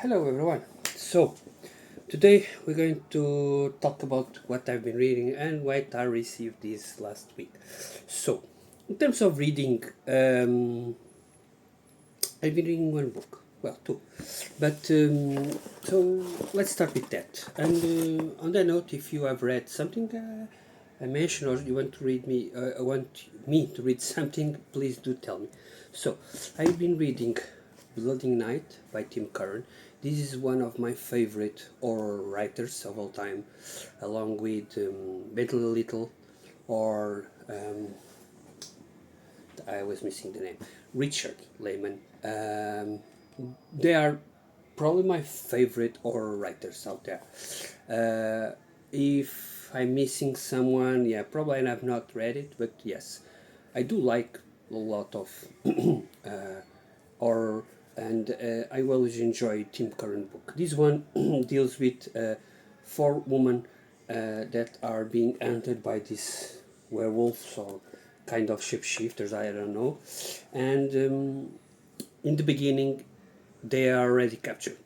Hello everyone. So today we're going to talk about what I've been reading and what I received this last week. So, in terms of reading, I've been reading one book, well, two, but so let's start with that. And on that note, if you have read something I mentioned, or you want to read me, want me to read something, please do tell me. So, I've been reading Bloody Night by Tim Curran. This is one of my favorite horror writers of all time, along with Bentley Little or I was missing the name, Richard Lehman. They are probably my favorite horror writers out there. If I'm missing someone, yeah, probably I have not read it, but yes, I do like a lot of horror, and I always enjoy Tim Curran book. This one deals with four women that are being hunted by these werewolves or kind of shapeshifters, I don't know, and in the beginning they are already captured,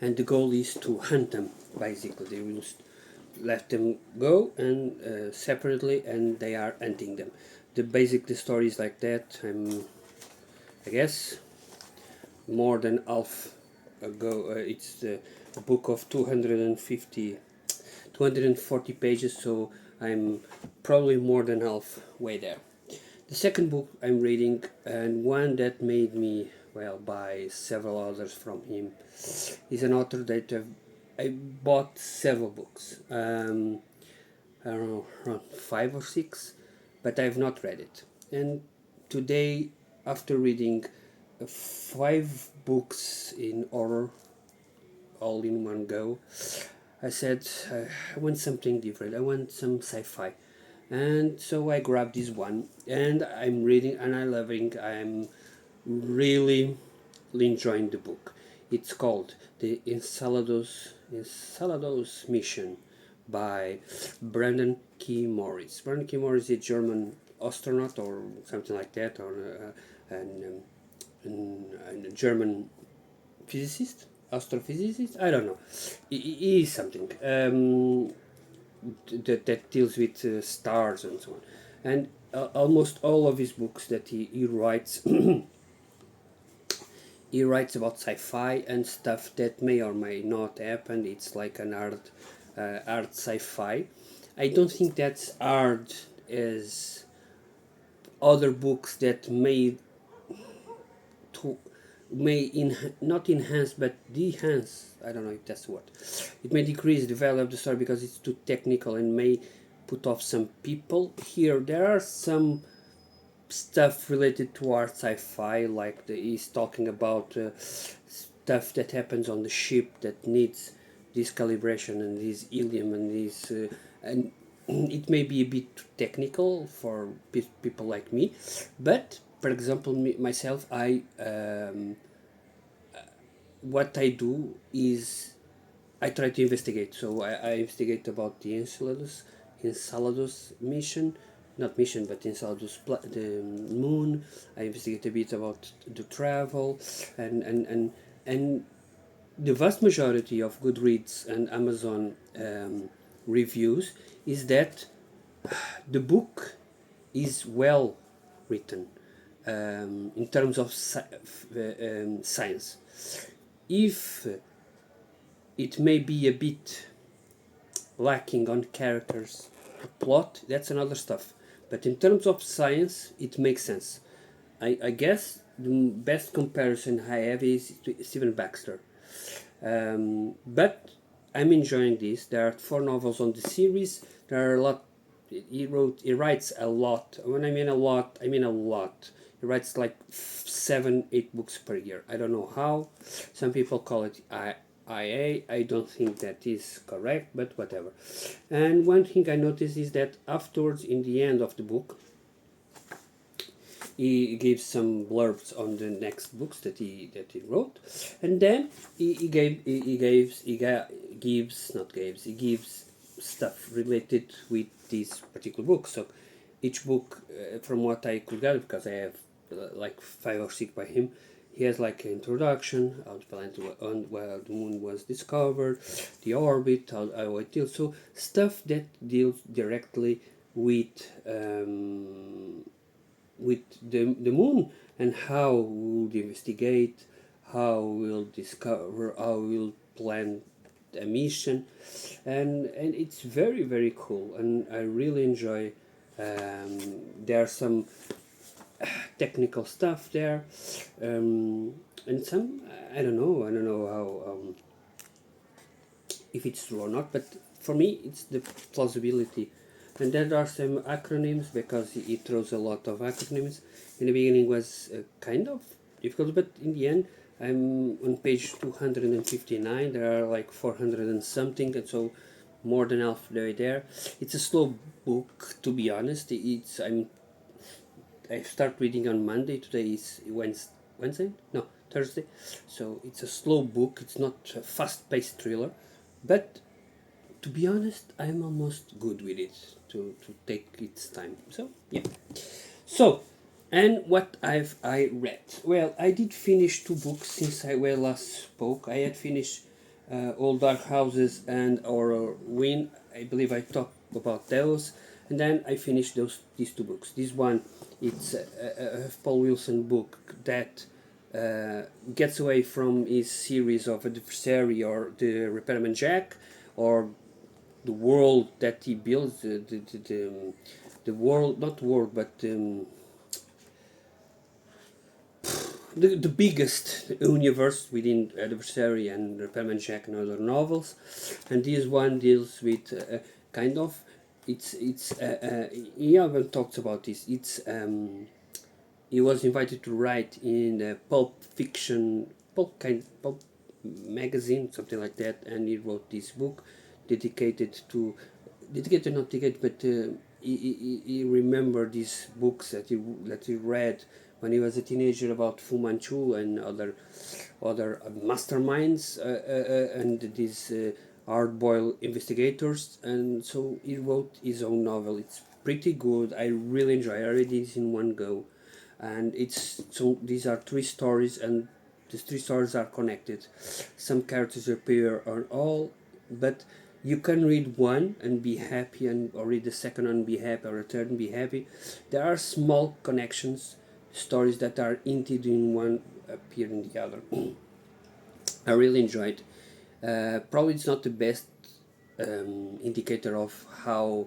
and the goal is to hunt them. Basically, they will let them go and separately, and they are hunting them. The story is like that. I guess more than half ago. It's a book of 240 pages, so I'm probably more than halfway there. The second book I'm reading, and one that made me well buy several others from him, is an author that I bought several books. I don't know, around five or six, but I've not read it. And today, after reading five books in horror all in one go, I said I want something different. I want some sci-fi, and so I grabbed this one, and I'm reading, and I'm loving. I'm really enjoying the book. It's called the Ensalados Mission by Brandon K. Morris. Brandon K. Morris is a German astronaut or something like that, or a German physicist, astrophysicist. I don't know. He is something that deals with stars and so on. And almost all of his books that he writes, he writes about sci-fi and stuff that may or may not happen. It's like an art sci-fi. I don't think that's hard as other books that to, not enhance but de-hance. I don't know if that's the word. It may decrease the value of the story because it's too technical and may put off some people. Here there are some stuff related to art sci-fi, like he's talking about stuff that happens on the ship that needs this calibration and this helium and this and it may be a bit too technical for people like me, but for example myself, what I do is I try to investigate. So I investigate about the Enceladus mission, not mission, but Enceladus, the moon. I investigate a bit about the travel, and the vast majority of Goodreads and Amazon reviews is that the book is well written in terms of science. If it may be a bit lacking on characters, plot, that's another stuff. But in terms of science, it makes sense. I guess the best comparison I have is Stephen Baxter. But I'm enjoying this. There are four novels on the series. There are a lot. He writes a lot. When I mean a lot, I mean a lot. He writes like 7-8 books per year. I don't know how. Some people call it IA. I don't think that is correct, but whatever. And one thing I noticed is that afterwards, in the end of the book, he gives some blurbs on the next books that he wrote, and then he gives stuff related with this particular book. So each book, from what I could gather, because I have like 5 or 6 by him, he has like an introduction, how the planet where the moon was discovered, the orbit, how it deals. So stuff that deals directly with with the moon, and how we'll investigate, how we'll discover, how we'll plan a mission, and it's very very cool, and I really enjoy. There are some technical stuff there, and some I don't know how if it's true or not, but for me it's the plausibility. And there are some acronyms because he throws a lot of acronyms. In the beginning was kind of difficult, but in the end I'm on page 259. There are like 400 and something, and so more than half the way there. It's a slow book, to be honest. I start reading on Monday. Today is Wednesday? No, Thursday. So it's a slow book. It's not a fast-paced thriller, but to be honest, I'm almost good with it to take its time. So yeah. So, and what I read? Well, I did finish two books since I last spoke. I had finished Old Dark Houses and Aurora Wind. I believe I talked about those, and then I finished these two books. This one, it's a Paul Wilson book that gets away from his series of Adversary or the Repairman Jack, or the world that he builds, the world, not world, but the biggest universe within Adversary and Repairman Jack and other novels. And this one deals with kind of, he even talks about this. He was invited to write in a pulp fiction, pulp magazine, something like that, and he wrote this book dedicated to, dedicated not dedicated, but he remembered these books that he read when he was a teenager about Fu Manchu and other masterminds, and these hard-boiled investigators, and so he wrote his own novel. It's pretty good. I really enjoy it. I read it in one go, and it's so these are three stories, and these three stories are connected. Some characters appear on all, but you can read one and be happy, and or read the second and be happy, or a third and be happy. There are small connections, stories that are hinted in one appear in the other. I really enjoyed. Probably it's not the best indicator of how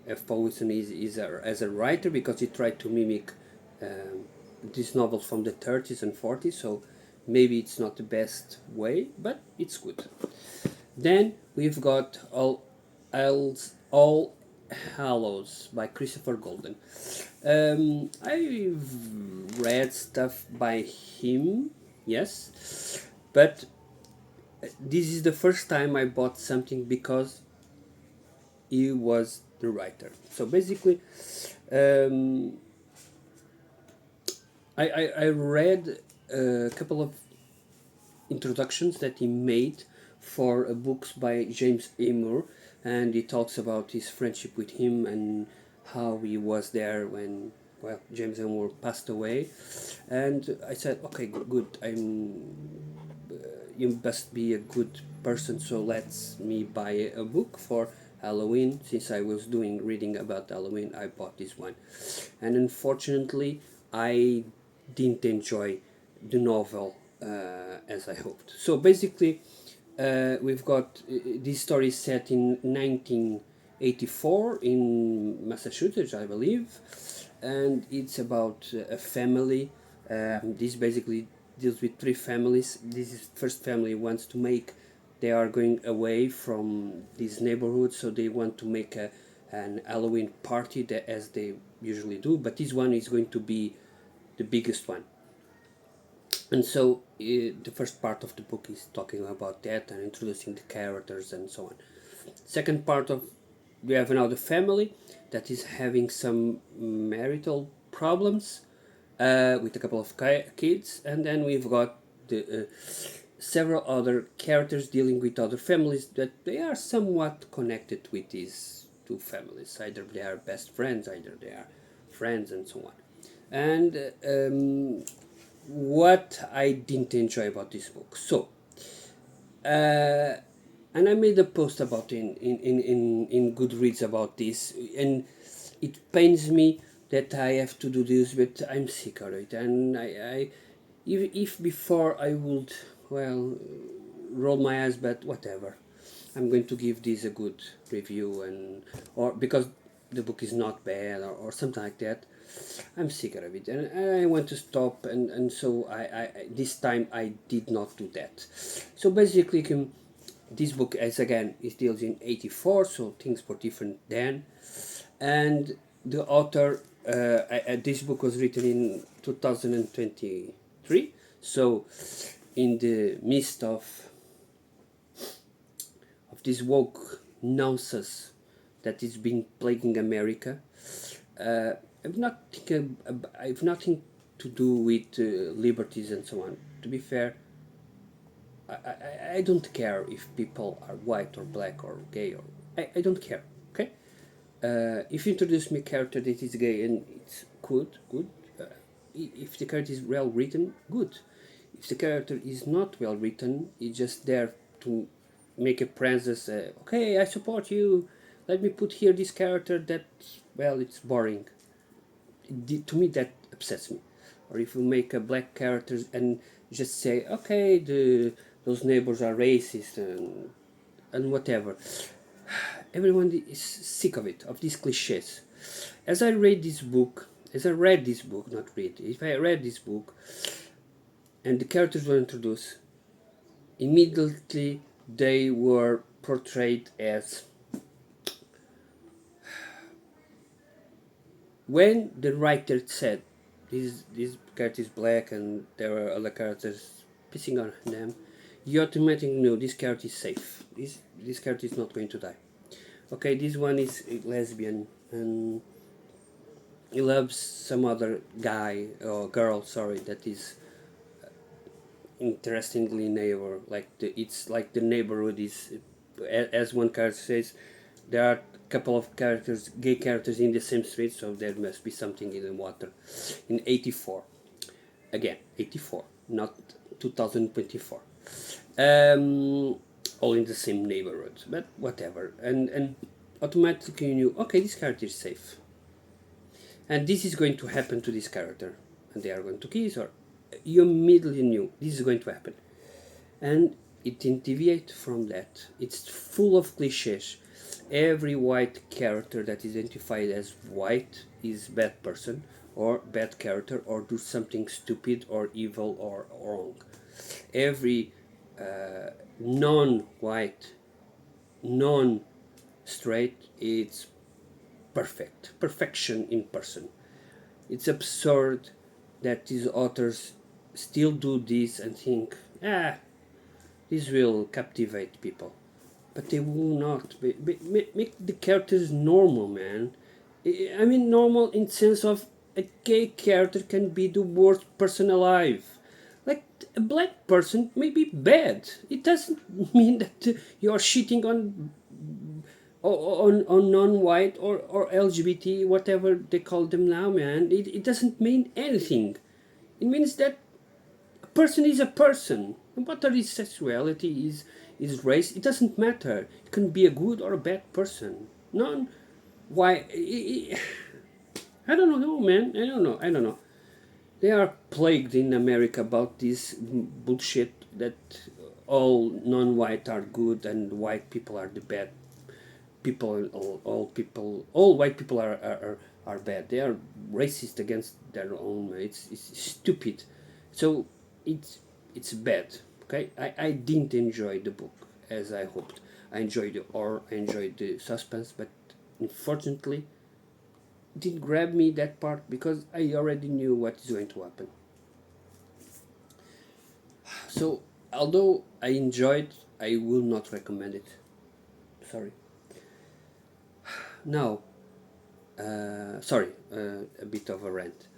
F. Paulson is as a writer, because he tried to mimic these novels from the 30s and 40s, so maybe it's not the best way, but it's good. Then we've got All Hallows by Christopher Golden. I've read stuff by him, yes, but this is the first time I bought something because he was the writer. So basically, um, I read a couple of introductions that he made for books by James A. Moore, and he talks about his friendship with him and how he was there when, well, James A. Moore passed away. And I said, okay, good, you must be a good person, so let's me buy a book for Halloween. Since I was doing reading about Halloween, I bought this one, and unfortunately I didn't enjoy the novel as I hoped. So basically, we've got this story set in 1984 in Massachusetts, I believe, and it's about a family. This basically deals with three families. This is first family wants to make. They are going away from this neighborhood, so they want to make an Halloween party that, as they usually do. But this one is going to be the biggest one. And so the first part of the book is talking about that and introducing the characters and so on. Second part of, we have now the family that is having some marital problems with a couple of kids, and then we've got the several other characters dealing with other families that they are somewhat connected with these two families. Either they are best friends, either they are friends, and so on. And what I didn't enjoy about this book. So, uh, and I made a post about in Goodreads about this, and it pains me that I have to do this, but I'm sick of it. And if before I would, well, roll my eyes, but whatever. I'm going to give this a good review, and or because the book is not bad, or something like that. I'm sick of it, and I want to stop, and so I this time I did not do that. So basically, this book, as again, it deals in 84, so things were different then, and the author, this book was written in 2023, so in the midst of this woke nonsense that is being plaguing America. Uh, I've nothing to do with liberties and so on. To be fair, I don't care if people are white or black or gay, or I don't care. Okay, if you introduce me a character that is gay and it's good. If the character is well written, good. If the character is not well written, it's just there to make a presence. Okay, I support you. Let me put here this character that, well, it's boring. To me, that upsets me. Or if you make a black character and just say, okay, those neighbors are racist and whatever. Everyone is sick of it, of these cliches. As I read this book, not read, if I read this book and the characters were introduced, immediately they were portrayed as, when the writer said this character is black and there are other characters pissing on them, you automatically know this character is safe. This character is not going to die. Okay, this one is a lesbian and he loves some other guy or girl, sorry, that is interestingly neighbor. It's like the neighborhood is, as one character says, there are a couple of characters, gay characters in the same street, so there must be something in the water. In 84, again 84, not 2024. Um, all in the same neighborhood, but whatever. And automatically you knew, okay, this character is safe, and this is going to happen to this character, and they are going to kiss, or you immediately knew this is going to happen, and it didn't deviate from that. It's full of cliches. Every white character that is identified as white is bad person or bad character or do something stupid or evil or wrong. Every non-white, non-straight, it's perfection in person. It's absurd that these authors still do this and think, this will captivate people. But they will not. Make the characters normal, man. I mean, normal in sense of a gay character can be the worst person alive. Like, a black person may be bad. It doesn't mean that you're shitting on non-white or LGBT, whatever they call them now, man. It doesn't mean anything. It means that a person is a person. Whether his sexuality is race, it doesn't matter. It can be a good or a bad person. None. Why? I don't know, man. I don't know. They are plagued in America about this bullshit that all non-white are good and white people are the bad people. All white people are bad. They are racist against their own. It's stupid. So it's it's bad. Okay, I didn't enjoy the book as I hoped. I enjoyed the horror, I enjoyed the suspense, but unfortunately it didn't grab me that part because I already knew what is going to happen. So although I enjoyed, I will not recommend it. Sorry. Now, sorry, a bit of a rant.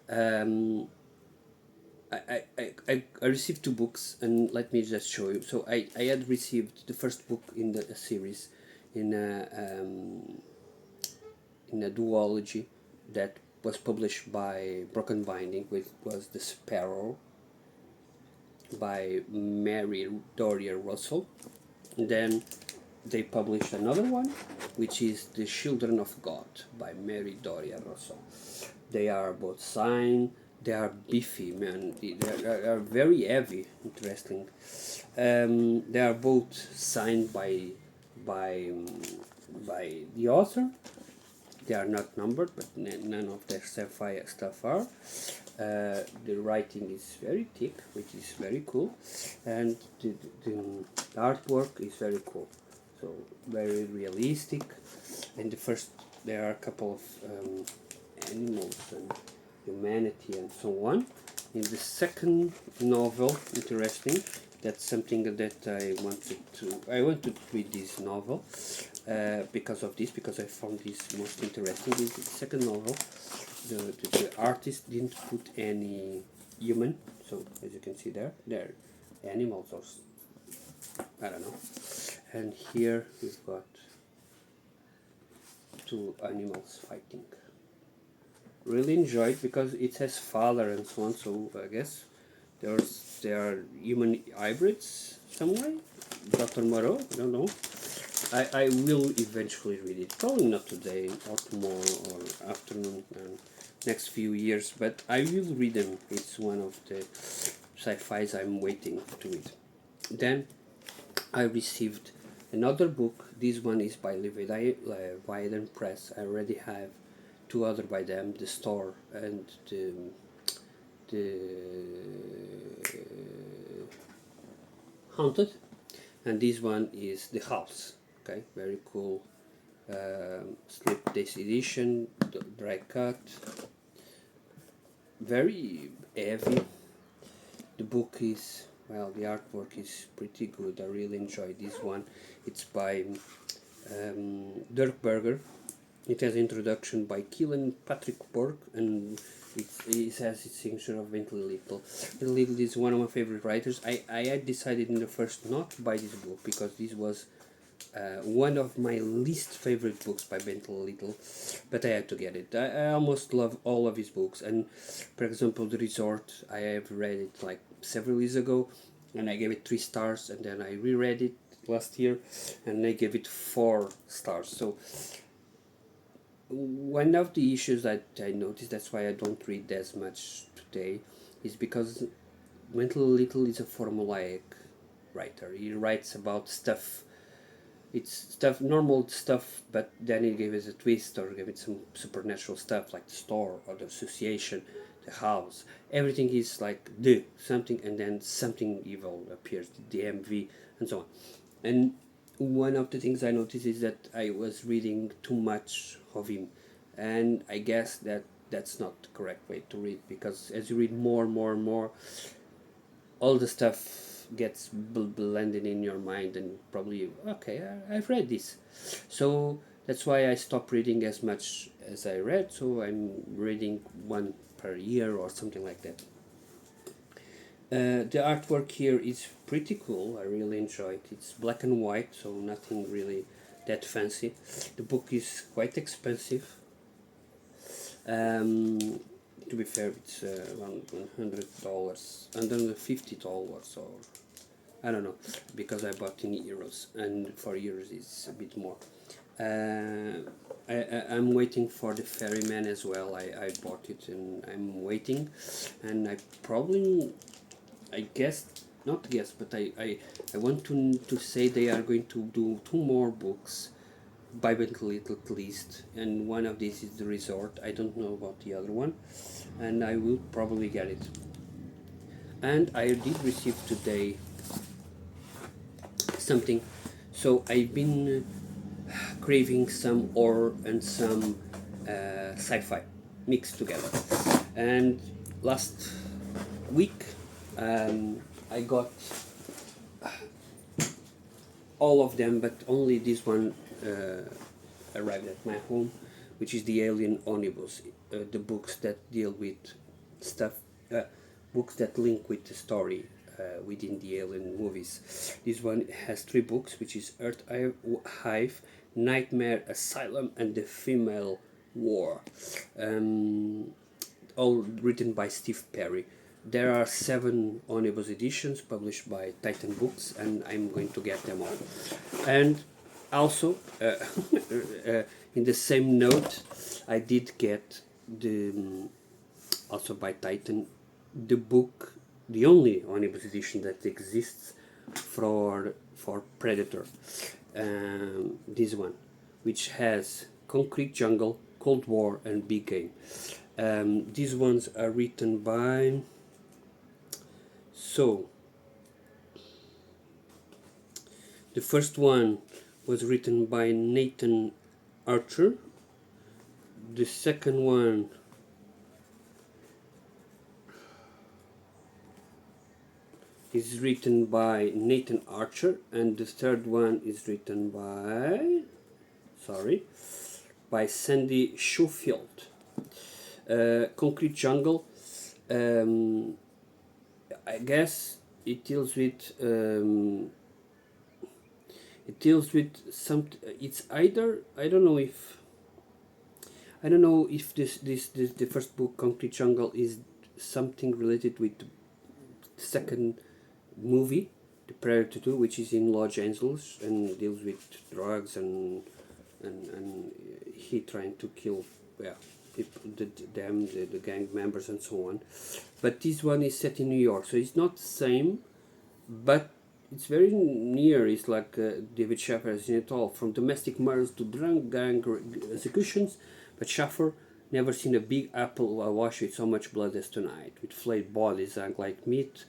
Um, I received two books, and let me just show you. So I had received the first book in the series in a duology that was published by Broken Binding, which was The Sparrow by Mary Doria Russell. And then they published another one, which is The Children of God by Mary Doria Russell. They are both signed. They are beefy, man. They are very heavy, interesting. They are both signed by um, by the author. They are not numbered, but none of their sapphire stuff are. The writing is very thick, which is very cool, and the artwork is very cool. So very realistic. And the first, there are a couple of animals and humanity and so on. In the second novel, interesting. That's something that I wanted to read this novel because of this, because I found this most interesting. In the second novel, the artist didn't put any human, so as you can see there, they're animals or I don't know. And here we've got two animals fighting. Really enjoyed because it has father and so on, so I guess there are human hybrids somewhere. Dr. Moreau, I don't know. I will eventually read it. Probably not today or tomorrow or afternoon and next few years, but I will read them. It's one of the sci-fis I'm waiting to read. Then I received another book. This one is by Leviathan Press. I already have two other by them, The Store and the Haunted, and this one is The House. Okay, very cool. Slip Disc edition, dry cut, very heavy. The book is, well, the artwork is pretty good. I really enjoy this one. It's by Dirk Berger. It has introduction by Keelan Patrick Borg, and it has its signature of Bentley Little. Bentley Little is one of my favorite writers. I had decided in the first not to buy this book because this was one of my least favorite books by Bentley Little, but I had to get it. I almost love all of his books, and for example, The Resort, I have read it like several years ago, and I gave it 3 stars, and then I reread it last year, and I gave it 4 stars. So one of the issues that I noticed, that's why I don't read as much today, is because Bentley Little is a formulaic writer. He writes about stuff. It's stuff, normal stuff, but then he gives it a twist or give it some supernatural stuff like the store or the association, the house. Everything is like the something, and then something evil appears, the MV, and so on. And one of the things I noticed is that I was reading too much of him, and I guess that that's not the correct way to read, because as you read more and more and more, all the stuff gets blended in your mind, and probably, okay, I've read this. So that's why I stopped reading as much as I read, so I'm reading one per year or something like that. The artwork here is pretty cool. I really enjoy it. It's black and white, so nothing really that fancy. The book is quite expensive. To be fair, it's around $100, $150, or I don't know, because I bought in euros, and for euros it's a bit more. I'm waiting for the Ferryman as well. I bought it and I'm waiting, and I guess, not guess, but I want to say they are going to do 2 more books by Bentley Little at least, and one of these is The Resort. I don't know about the other one, and I will probably get it. And I did receive today something, so I've been craving some horror and some sci-fi mixed together, and last week I got all of them, but only this one arrived at my home, which is the Alien Omnibus, the books that deal with stuff, books that link with the story within the Alien movies. This one has 3 books, which is Earth Hive, Nightmare Asylum, and The Female War, um, all written by Steve Perry. There are 7 omnibus editions published by Titan Books, and I'm going to get them all. And also, in the same note, I did get the also by Titan the book, the only omnibus edition that exists for Predator. This one, which has Concrete Jungle, Cold War, and Big Game. These ones are written by. So, the first one was written by Nathan Archer. The second one is written by Nathan Archer, and the third one is written by, by Sandy Schofield. Concrete Jungle, I guess it deals with some. It's either, I don't know if this the first book, Concrete Jungle, is something related with the second movie, The Predator 2, which is in Los Angeles and deals with drugs and he trying to kill, yeah, people, the gang members and so on. But this one is set in New York, so it's not the same, but it's very near. It's like David Schaffer has seen it all, from domestic murders to drunk gang executions. But Schaffer never seen a big apple awash with so much blood as tonight, with flayed bodies hung like meat,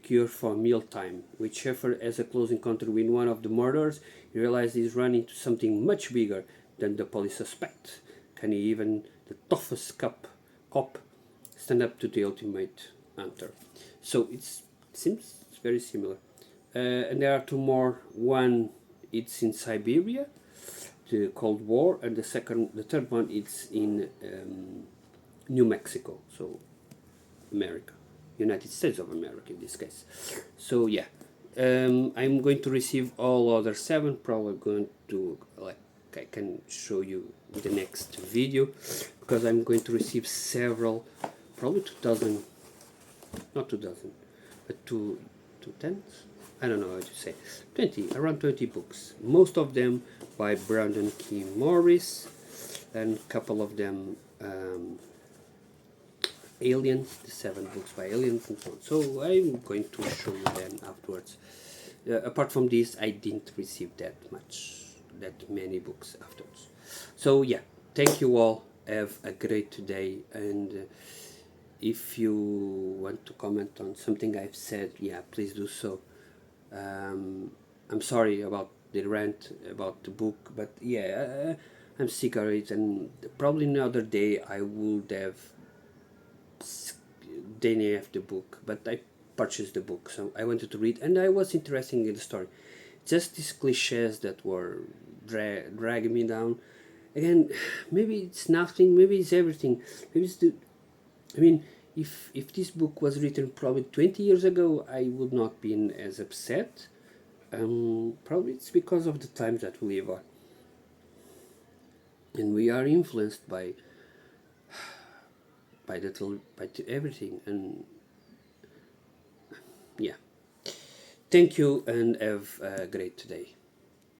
cure for mealtime. With Schaffer as a close encounter with one of the murderers, he realizes he's running into something much bigger than the police suspect. Can he, even the toughest cop stand up to the ultimate hunter? So it seems very similar. And there are 2 more. One, it's in Siberia, the Cold War, and the third one, it's in New Mexico, so America, United States of America in this case. So yeah, I'm going to receive all other 7. Probably going to, like, I can show you in the next video, because I'm going to receive several, probably 2,000, not 2,000, but 210. I don't know how to say, around 20 books, most of them by Brandon K. Morris, and a couple of them Alien, the 7 books by Alien, and so on. So I'm going to show you them afterwards. Apart from this, I didn't receive that many books afterwards. So yeah, thank you all. Have a great day, and if you want to comment on something I've said, yeah, please do so. I'm sorry about the rant about the book, but yeah, I'm sick of it, and probably another day I would have DNF the book, but I purchased the book, so I wanted to read, and I was interested in the story. Just these cliches that were dragging me down. Again, maybe it's nothing, maybe it's everything. Maybe it's the. I mean, if this book was written probably 20 years ago, I would not be as upset. Probably it's because of the times that we live on, and we are influenced by everything, and yeah. Thank you, and have a great day.